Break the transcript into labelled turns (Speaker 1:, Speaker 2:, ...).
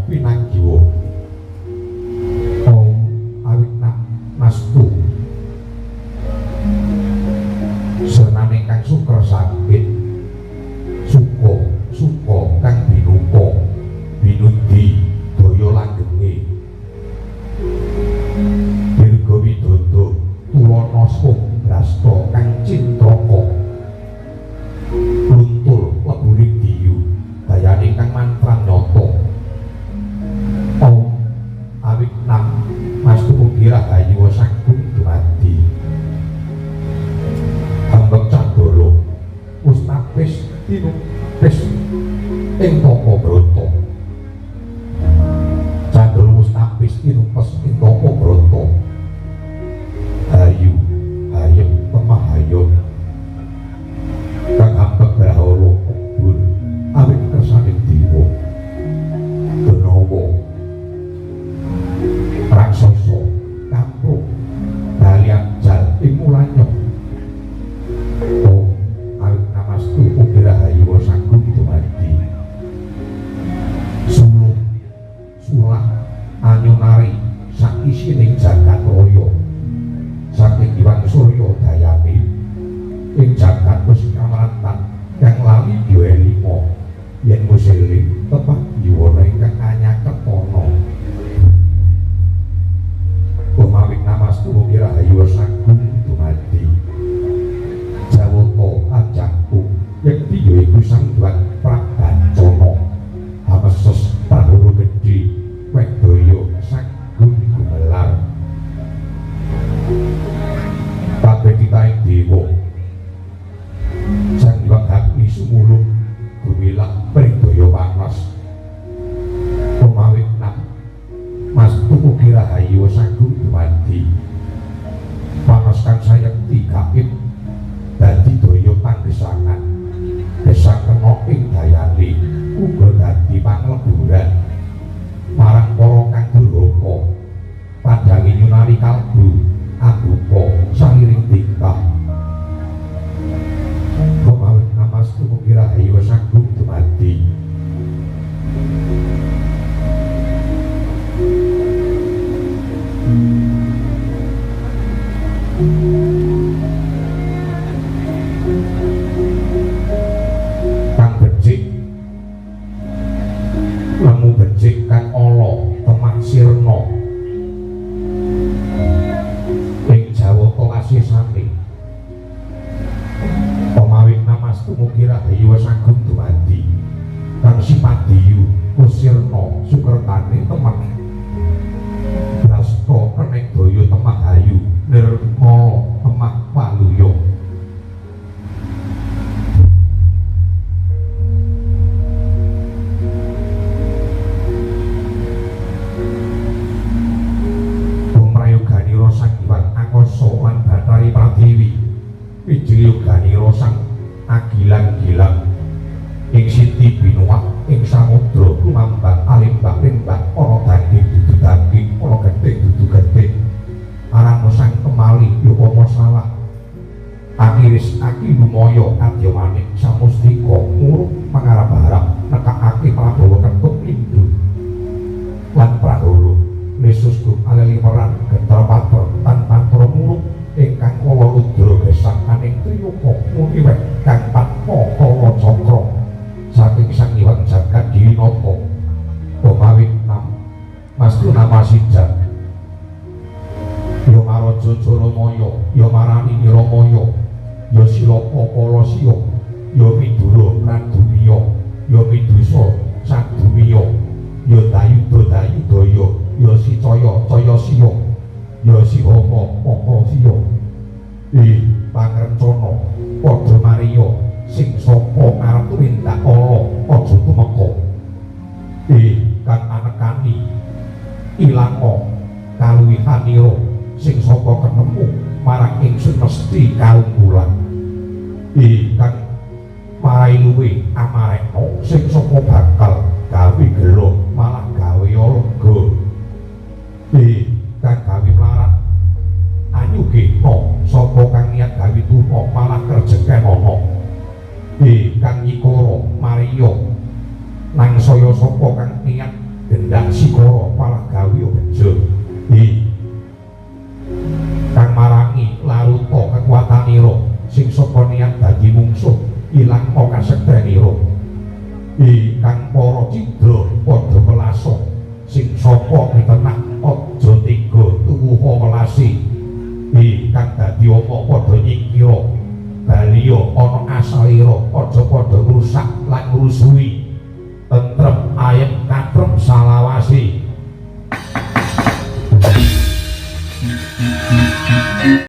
Speaker 1: pinanggiwa Om Awitnam Nastu senane kang sukra sakit suka kang binupa binundi daya langgenge dirga widodo tulana brasta kang cintraka luntur leburing diyu dayane kang mantra nyata Om Awitnam Mastu Mugi Rahayu Sagung dumadi Hambek Candala Ustapis tinupis ing Tapa Brata Candala Ustapis tinupis ing Tapa Brata Hayu hayem pemahayun kang hambek brahala kubur awit kersaning dewa Denawa raksasa kampruk balian jal ing mulanya Awitnam Mastu Mugi Rahayu Sagung dumadi sulung sulah anyunari sak isining jagat raya saking Hyang Surya dayane ing jagat wis kamrantan kang lali ya elima yen museling tepak yuwana ingkang anyaketana Awitnam Mastu Mugi Rahayu Sagung dumadi Jawata ajangku yekti ya iku Sang Hyang Pragancana Hameses Prahawa Gedhe Wedaya Sagung gumelar Pabeditaing dewa Sang Hyang Hakmi sumulung gumilang pringdaya panas Awitnam Mastu Mugi Rahayu Sagung dumadi panas kang sayekti gaib dadi daya panggesangan gesang kena ing dayane uga dadi pangleburan marang para kang durhaka padhange nyunari kalbu abupa sairing tingkah Awitnam Mastu Mugi Rahayu Sagung dumadi kang becik lemu becik kang ala temak sirna ing Jawata asisane Awitnam Mastu Mugi Rahayu Sagung dumadi kang sipadiyu kusirna sukertane temak brasta kenek daya temak hayu nirmala temak waluya Prayoganira Sang Hyang Akasa lan Bathari Pradewi Wijyayoganira Sang Agilang-gilang ing Siti Binuwak ing samudra lumambang alimbang-limbang ana daging dudu daging ana gething dudu gething aran sang kemali yupama salah akiris aki lumaya kadya manik samustika muruk pangarep-arep nekakake Prabawa Kentuk Lindhu lan Prahara Nesus Gum aleli peran gentar pater tan pantara muruk ingkang kala rudra gesang aning triyuka muni wek kang patma kala cakra saking Sang Hyang Jagat Dinata Awitnam Mastu Namasida ya maraja Jaramaya ya marani Niramaya ya Silapa Kalasya ya Midura Pradumiya ya Midusa Sadumiya ya Dayuda-dayudaya ya Sicaya-cayasiya ya Sihama Makasiya pangrencana padha mariya sing sapa ngarep tumindak ala aja tumeka kang anekani ilanga kaluwihanira sing saka ketemu marang ingsun mesti kaunggulan kang marai luwih amarekna sing sapa bakal gawe gelo malah gawe lega kang gawe mlarat anyugena sapa kang niat gawe tuna malah kerjeken ana kang nyikara mariya nang saya sapa kang niat gendang mungsuh ilang kasektenira kang para cidra padha welaso sing sapa mitenak aja tega tuwuha welasi kang dadi apa padha nyingkira baliya ana asalira aja padha rusak lan ngrusuhi tentrem